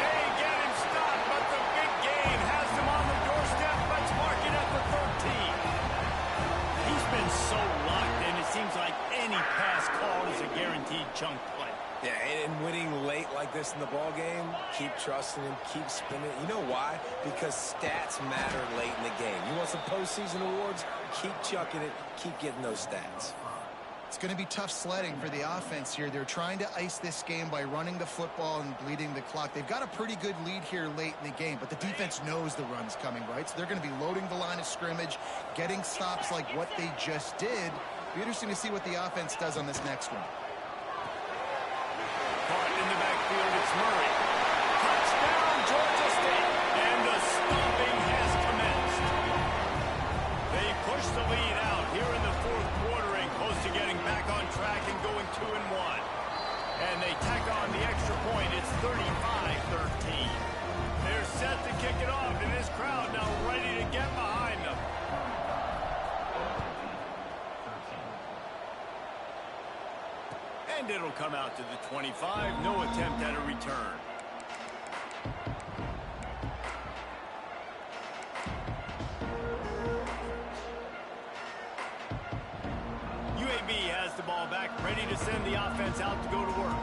They get him stopped, but the big gain has him on the doorstep. Let's mark it at the 13. He's been so locked in, it seems like any pass call is a guaranteed chunk play. Yeah, and winning late like this in the ball game, keep trusting him, keep spinning. You know why? Because stats matter late in the game. You want some postseason awards? Keep chucking it, keep getting those stats. It's going to be tough sledding for the offense here. They're trying to ice this game by running the football and bleeding the clock. They've got a pretty good lead here late in the game, but the defense knows the run's coming, right? So they're going to be loading the line of scrimmage, getting stops like what they just did. Be interesting to see what the offense does on this next one. Caught in the backfield, it's Murray. Touchdown, Georgia State. And the stomping has commenced. They push the lead out here in the fourth quarter and close to getting back on track and going 2-1. And they tack on the extra point. It's 35-13. They're set to kick it off, and this crowd now ready to get behind them. And it'll come out to the 25. No attempt at a return. UAB has the ball back, ready to send the offense out to go to work.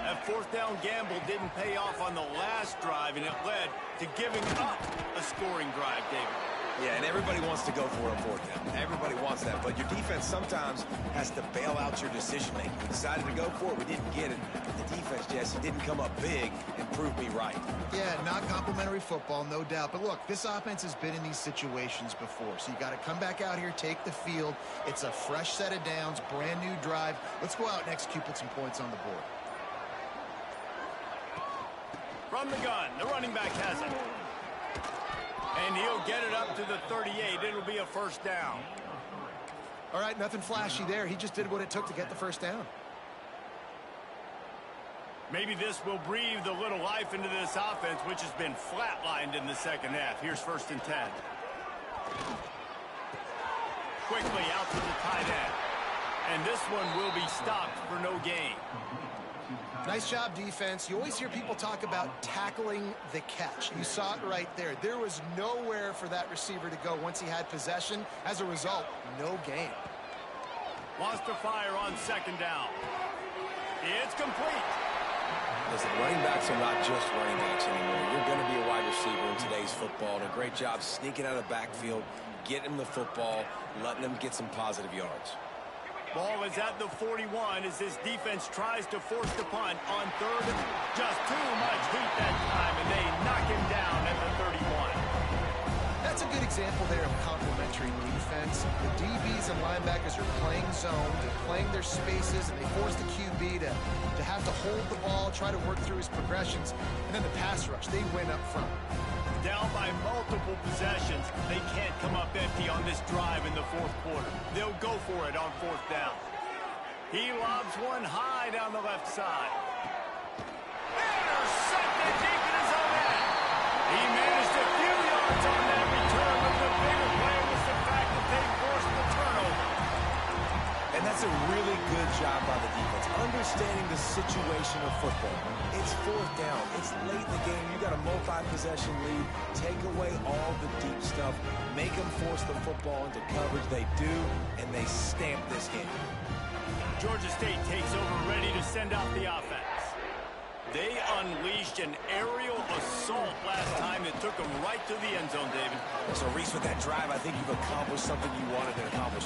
That fourth down gamble didn't pay off on the last drive, and it led to giving up a scoring drive, David. Yeah, and everybody wants to go for a fourth down. Everybody wants that, but your defense sometimes has to bail out your decision-making. We decided to go for it. We didn't get it. But the defense, Jesse, didn't come up big and prove me right. Yeah, not complimentary football, no doubt. But look, this offense has been in these situations before. So you got to come back out here, take the field. It's a fresh set of downs, brand new drive. Let's go out and execute, put some points on the board. From the gun, the running back has it. And he'll get it up to the 38. It'll be a first down. All right, nothing flashy there. He just did what it took to get the first down. Maybe this will breathe a little life into this offense, which has been flatlined in the second half. Here's 1st and 10. Quickly out to the tight end. And this one will be stopped for no gain. Nice job, defense. You always hear people talk about tackling the catch. You saw it right there. There was nowhere for that receiver to go once he had possession. As a result, no gain. Wants to fire on 2nd down. It's complete. Listen, running backs are not just running backs anymore. You're going to be a wide receiver in today's football. And a great job sneaking out of the backfield, getting him the football, letting him get some positive yards. Ball is at the 41 as this defense tries to force the punt on 3rd. Just too much heat that time, and they knock him down at the 31. That's a good example there of complementary defense. The DBs and linebackers are playing zone, they're playing their spaces, and they force the QB to have to hold the ball, try to work through his progressions, and then the pass rush, they win up front. Down by multiple possessions, they can't come up empty on this drive in the 4th quarter. They'll go for it on 4th down. He lobs one high down the left side. Intercepted deep in his own end. He managed a few yards on that return, but the bigger play was the fact that they forced the turnover. And that's a really good job by the defense, understanding the situation of football. It's 4th down. It's late in the game. You got a multi-possession lead. Take away all the deep stuff. Make them force the football into coverage. They do, and they stamp this game. Georgia State takes over, ready to send out the offense. They unleashed an aerial assault last time that took them right to the end zone, David. So, Reese, with that drive, I think you've accomplished something you wanted to accomplish.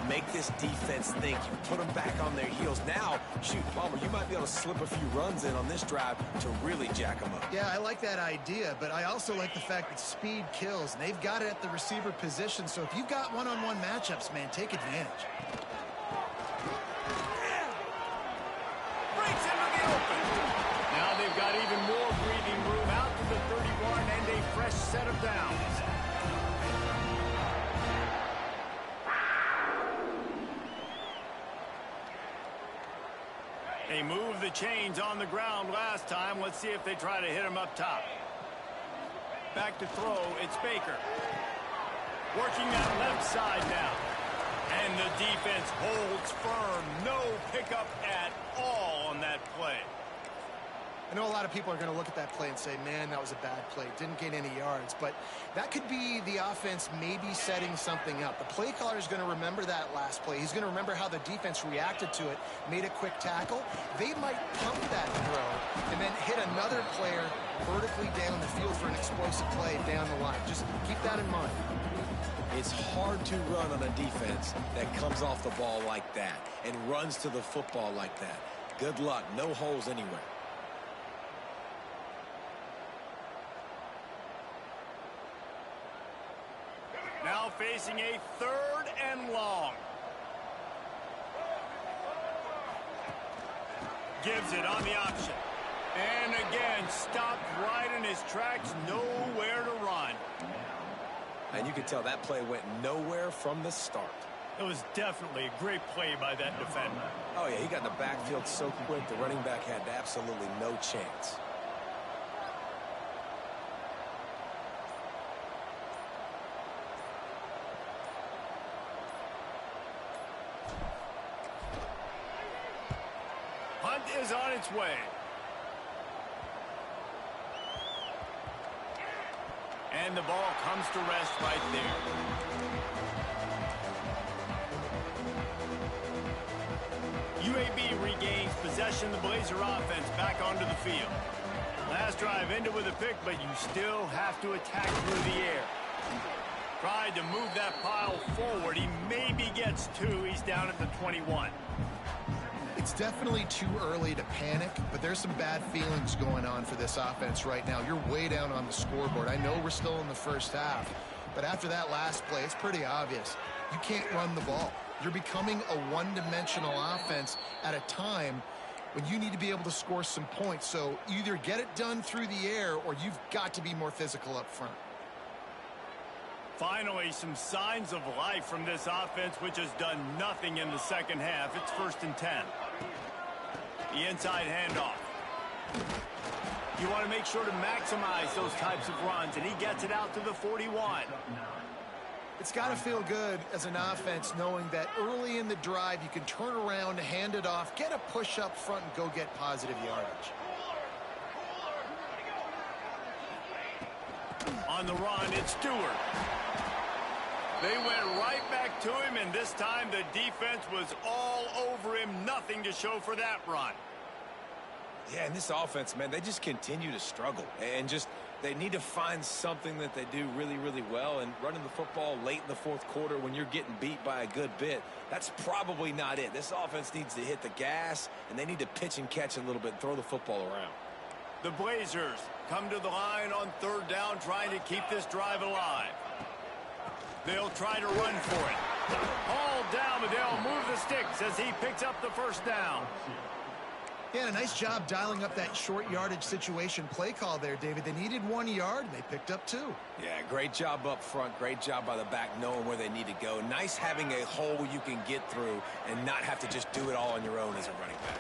Make this defense think. You put them back on their heels. Now, shoot, Palmer, you might be able to slip a few runs in on this drive to really jack them up. Yeah, I like that idea, but I also like the fact that speed kills, and they've got it at the receiver position. So if you've got one-on-one matchups, man, take advantage. Breaks into the open. Now they've got even more breathing room out to the 31 and a fresh set of downs. They moved the chains on the ground last time. Let's see if they try to hit him up top. Back to throw, it's Baker. Working that left side now. And the defense holds firm. No pickup at all on that play. I know a lot of people are going to look at that play and say, man, that was a bad play. Didn't gain any yards. But that could be the offense maybe setting something up. The play caller is going to remember that last play. He's going to remember how the defense reacted to it, made a quick tackle. They might pump that throw and then hit another player vertically down the field for an explosive play down the line. Just keep that in mind. It's hard to run on a defense that comes off the ball like that and runs to the football like that. Good luck. No holes anywhere. Now facing a 3rd and long. Gives it on the option. And again, stopped right in his tracks. Nowhere to run. And you can tell that play went nowhere from the start. It was definitely a great play by that defender. Oh, yeah, he got in the backfield so quick, the running back had absolutely no chance. Hunt is on its way. And the ball comes to rest right there. UAB regains possession. The Blazer offense back onto the field. Last drive ended with a pick, but you still have to attack through the air. Tried to move that pile forward. He maybe gets 2. He's down at the 21. It's definitely too early to panic, but there's some bad feelings going on for this offense right now. You're way down on the scoreboard. I know we're still in the first half, but after that last play, it's pretty obvious. You can't run the ball. You're becoming a one-dimensional offense at a time when you need to be able to score some points. So either get it done through the air or you've got to be more physical up front. Finally, some signs of life from this offense, which has done nothing in the second half. It's 1st and 10. The inside handoff. You want to make sure to maximize those types of runs, and he gets it out to the 41. It's got to feel good as an offense knowing that early in the drive you can turn around, hand it off, get a push up front, and go get positive yardage. On the run, it's Stewart. They went right back to him, and this time the defense was all over him. Nothing to show for that run. Yeah, and this offense, man, they just continue to struggle. And just, they need to find something that they do really, really well. And running the football late in the fourth quarter when you're getting beat by a good bit, that's probably not it. This offense needs to hit the gas, and they need to pitch and catch a little bit, throw the football around. The Blazers come to the line on 3rd down, trying to keep this drive alive. They'll try to run for it. Hauled down, but they'll move the sticks as he picks up the 1st down. Yeah, a nice job dialing up that short yardage situation play call there, David. They needed 1 yard, and they picked up 2. Yeah, great job up front. Great job by the back knowing where they need to go. Nice having a hole you can get through and not have to just do it all on your own as a running back.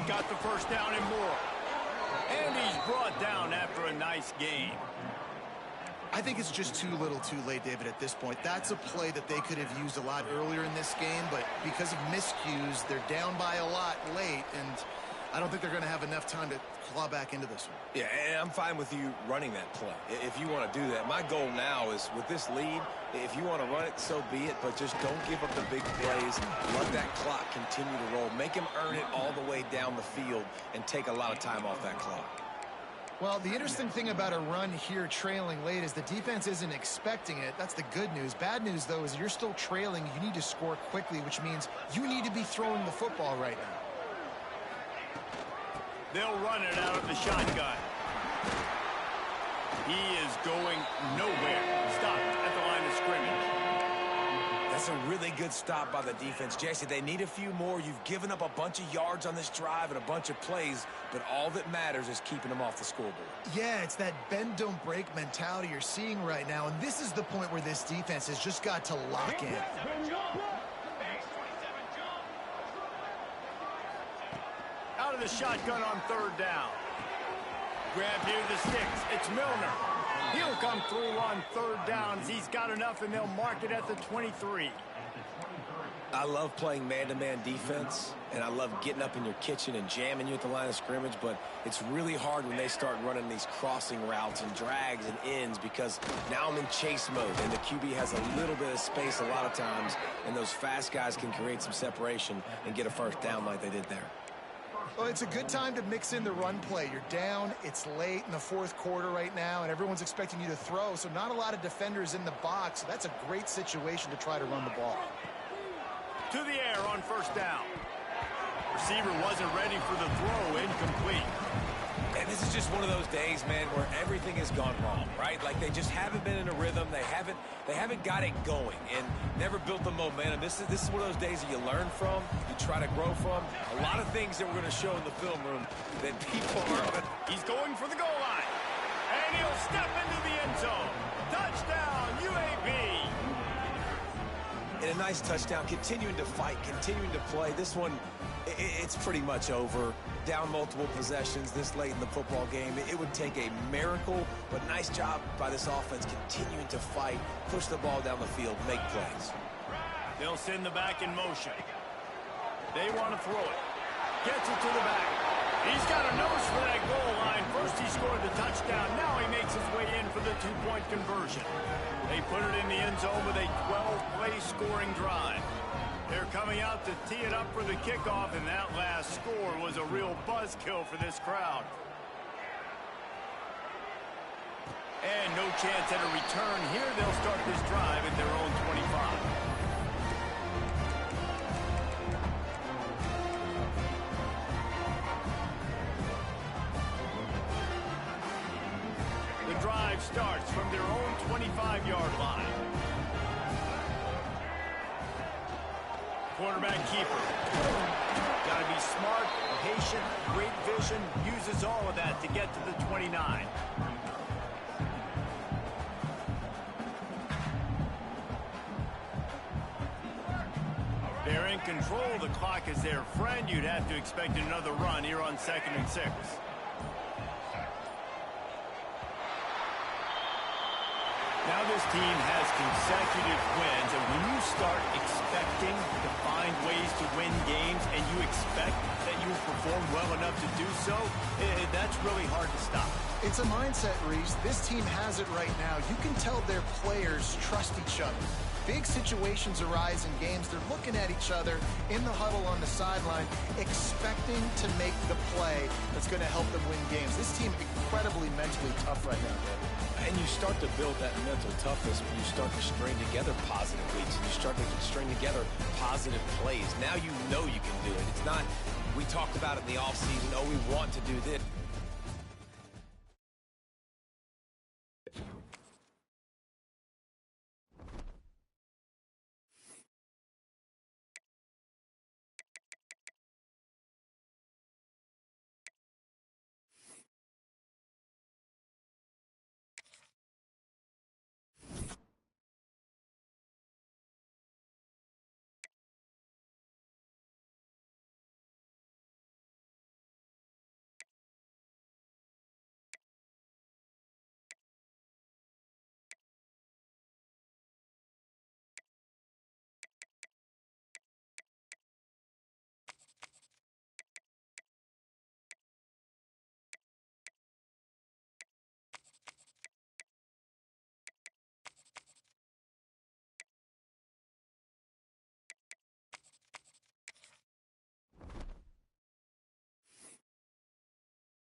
Got the 1st down and more. And he's brought down after a nice game. I think it's just too little too late, David, at this point. That's a play that they could have used a lot earlier in this game, but because of miscues, they're down by a lot late, and I don't think they're going to have enough time to claw back into this one. Yeah, and I'm fine with you running that play if you want to do that. My goal now is with this lead, if you want to run it, so be it, but just don't give up the big plays. Let that clock continue to roll. Make him earn it all the way down the field and take a lot of time off that clock. Well, the interesting thing about a run here trailing late is the defense isn't expecting it. That's the good news. Bad news, though, is you're still trailing. You need to score quickly, which means you need to be throwing the football right now. They'll run it out of the shotgun. He is going nowhere. Stopped at the line of scrimmage. That's a really good stop by the defense. Jesse, they need a few more. You've given up a bunch of yards on this drive and a bunch of plays, but all that matters is keeping them off the scoreboard. Yeah, it's that bend, don't break mentality you're seeing right now, and this is the point where this defense has just got to lock in. Out of the shotgun on 3rd down. Grab near the sticks. It's Milner. He'll come through on 3rd down as he's got enough, and they'll mark it at the 23. I love playing man-to-man defense, and I love getting up in your kitchen and jamming you at the line of scrimmage, but it's really hard when they start running these crossing routes and drags and ends because now I'm in chase mode, and the QB has a little bit of space a lot of times, and those fast guys can create some separation and get a 1st down like they did there. Well, it's a good time to mix in the run play. You're down, it's late in the 4th quarter right now, and everyone's expecting you to throw, so not a lot of defenders in the box. So that's a great situation to try to run the ball. To the air on 1st down. Receiver wasn't ready for the throw, incomplete. And this is just one of those days, man, where everything has gone wrong, right? Like they just haven't been in a rhythm. They haven't got it going and never built the momentum. This is one of those days that you learn from, you try to grow from. A lot of things that we're going to show in the film room that people are. He's going for the goal line. And he'll step into the end zone. Touchdown, UAB. And a nice touchdown, continuing to fight, continuing to play. This one, it's pretty much over. Down multiple possessions this late in the football game. It would take a miracle, but nice job by this offense continuing to fight, push the ball down the field, make plays. They'll send the back in motion. They want to throw it. Gets it to the back. He's got a nose for that goal line. First he scored the touchdown. Now he makes his way in for the 2-point conversion. They put it in the end zone with a 12-play scoring drive. They're coming out to tee it up for the kickoff, and that last score was a real buzzkill for this crowd. And no chance at a return here. They'll start this drive at their own 25. The drive starts from their own 25-yard line. Quarterback keeper. Got to be smart, patient, great vision, uses all of that to get to the 29. They're in control. The clock is their friend. You'd have to expect another run here on 2nd and 6. Now this team has consecutive wins, and when you start expecting to find ways to win games and you expect that you will perform well enough to do so, that's really hard to stop. It's a mindset, Reese. This team has it right now. You can tell their players trust each other. Big situations arise in games. They're looking at each other in the huddle on the sideline, expecting to make the play that's going to help them win games. This team incredibly mentally tough right now, David. And you start to build that mental toughness when you start to string together positive weeks and you start to string together positive plays. Now you know you can do it. It's not, we talked about it in the offseason, oh, we want to do this.